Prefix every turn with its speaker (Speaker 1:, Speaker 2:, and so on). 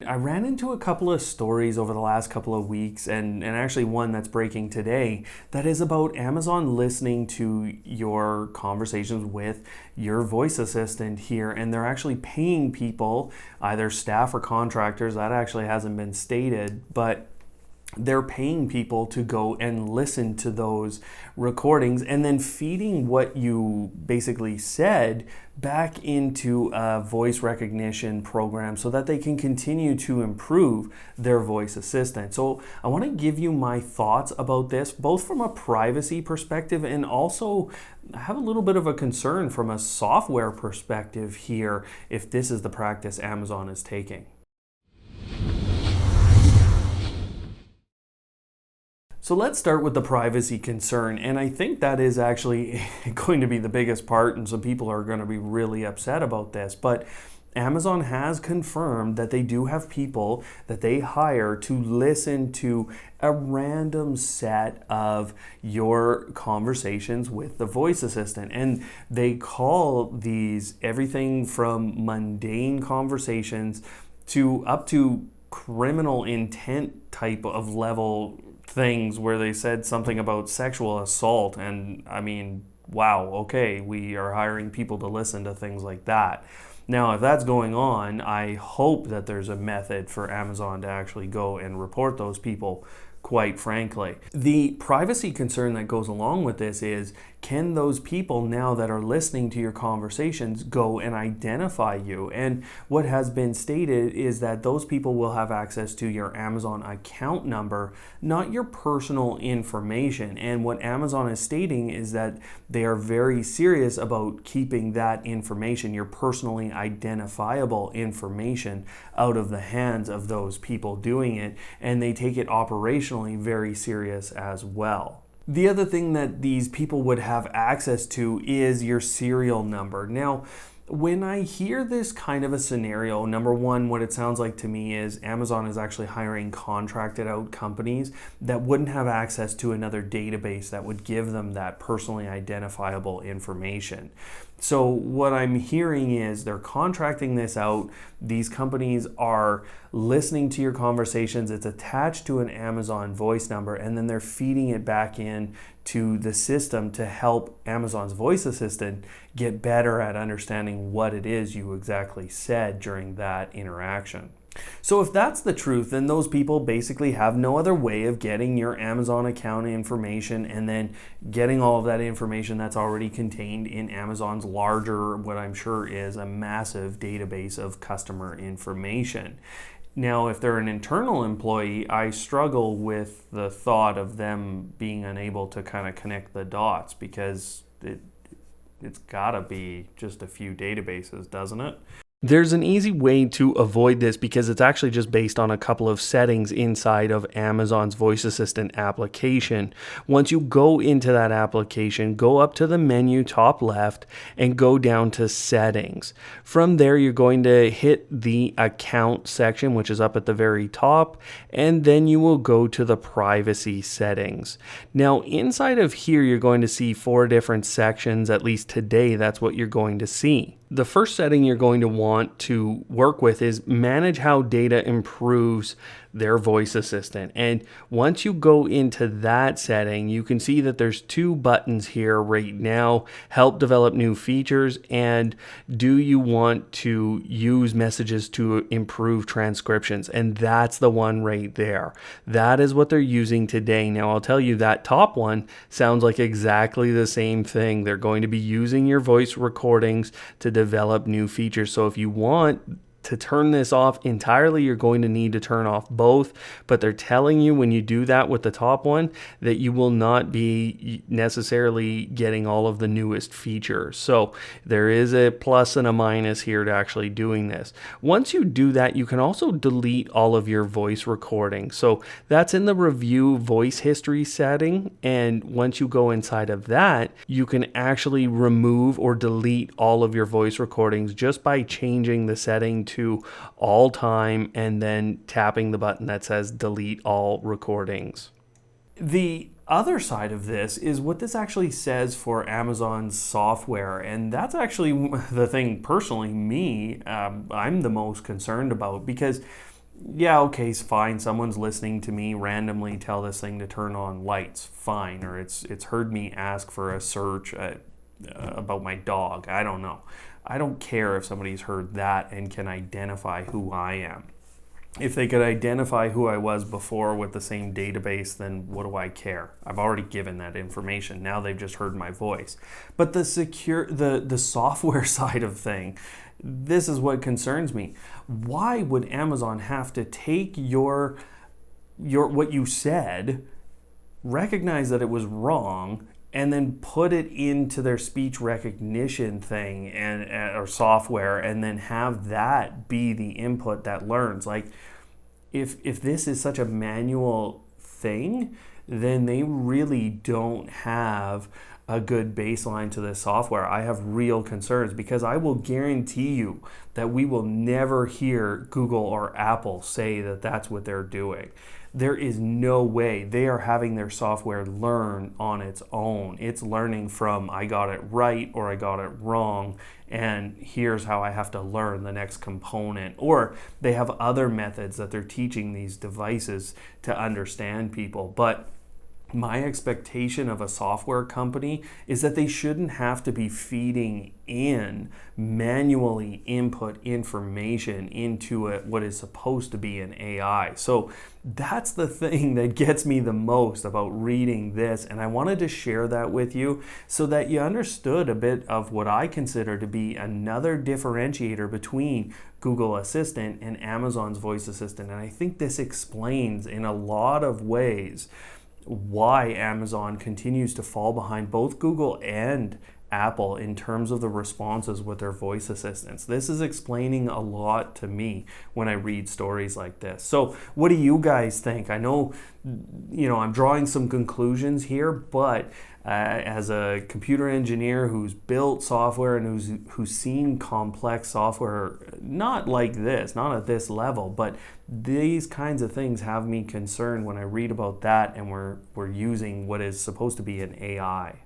Speaker 1: I ran into a couple of stories over the last couple of weeks, and actually one that's breaking today, that is about Amazon listening to your conversations with your voice assistant here, and they're actually paying people, either staff or contractors, that actually hasn't been stated, but they're paying people to go and listen to those recordings and then feeding what you basically said back into a voice recognition program so that they can continue to improve their voice assistant. So I want to give you my thoughts about this, both from a privacy perspective and also have a little bit of a concern from a software perspective here if this is the practice Amazon is taking. So let's start with the privacy concern, and I think that is actually going to be the biggest part, and some people are going to be really upset about this, but Amazon has confirmed that they do have people that they hire to listen to a random set of your conversations with the voice assistant, and they call these everything from mundane conversations to up to criminal intent type of level things where they said something about sexual assault, and I mean, wow, okay, we are hiring people to listen to things like that. Now, if that's going on, I hope that there's a method for Amazon to actually go and report those people, quite frankly. The privacy concern that goes along with this is, can those people now that are listening to your conversations go and identify you? And what has been stated is that those people will have access to your Amazon account number, not your personal information. And what Amazon is stating is that they are very serious about keeping that information, your personally identifiable information, out of the hands of those people doing it. And they take it operationally very serious as well. The other thing that these people would have access to is your serial number. Now, when I hear this kind of a scenario, number one, what it sounds like to me is Amazon is actually hiring contracted out companies that wouldn't have access to another database that would give them that personally identifiable information. So what I'm hearing is they're contracting this out. These companies are listening to your conversations. It's attached to an Amazon voice number, and then they're feeding it back in to the system to help Amazon's voice assistant get better at understanding what it is you exactly said during that interaction. So if that's the truth, then those people basically have no other way of getting your Amazon account information and then getting all of that information that's already contained in Amazon's larger, what I'm sure is a massive database of customer information. Now, if they're an internal employee, I struggle with the thought of them being unable to kind of connect the dots, because it's gotta be just a few databases, doesn't it? There's an easy way to avoid this because it's actually just based on a couple of settings inside of Amazon's voice assistant application. Once you go into that application, go up to the menu top left and go down to settings. From there, you're going to hit the account section, which is up at the very top, and then you will go to the privacy settings. Now, inside of here, you're going to see 4 different sections. At least today, that's what you're going to see. The first setting you're going to want to work with is manage how data improves their voice assistant. And once you go into that setting, you can see that there's 2 buttons here right now: help develop new features, and do you want to use messages to improve transcriptions? And that's the one right there. That is what they're using today. Now, I'll tell you that top one sounds like exactly the same thing. They're going to be using your voice recordings to develop new features. So if you want to turn this off entirely, you're going to need to turn off both, but they're telling you when you do that with the top one that you will not be necessarily getting all of the newest features. So there is a plus and a minus here to actually doing this. Once you do that, you can also delete all of your voice recordings. So that's in the review voice history setting, and once you go inside of that, you can actually remove or delete all of your voice recordings just by changing the setting to all time and then tapping the button that says delete all recordings. The other side of this is what this actually says for Amazon's software, and that's actually the thing personally I'm the most concerned about, because yeah, okay, fine. Someone's listening to me randomly tell this thing to turn on lights, fine. Or it's heard me ask for a search about my dog. I don't know. I don't care if somebody's heard that and can identify who I am. If they could identify who I was before with the same database, then what do I care? I've already given that information. Now they've just heard my voice. But the software side of thing, this is what concerns me. Why would Amazon have to take your what you said, recognize that it was wrong, and then put it into their speech recognition thing and or software, and then have that be the input that learns? Like, if this is such a manual thing, then they really don't have a good baseline to this software. I have real concerns, because I will guarantee you that we will never hear Google or Apple say that that's what they're doing. There is no way they are having their software learn on its own. It's learning from, I got it right or I got it wrong, and here's how I have to learn the next component. Or they have other methods that they're teaching these devices to understand people. But my expectation of a software company is that they shouldn't have to be feeding in manually input information into what is supposed to be an AI. So that's the thing that gets me the most about reading this, and I wanted to share that with you so that you understood a bit of what I consider to be another differentiator between Google Assistant and Amazon's voice assistant. And I think this explains in a lot of ways why Amazon continues to fall behind both Google and Apple in terms of the responses with their voice assistants. This is explaining a lot to me when I read stories like this. So what do you guys think? I know, I'm drawing some conclusions here, but as a computer engineer who's built software and who's seen complex software, not like this, not at this level, but these kinds of things have me concerned when I read about that and we're using what is supposed to be an AI.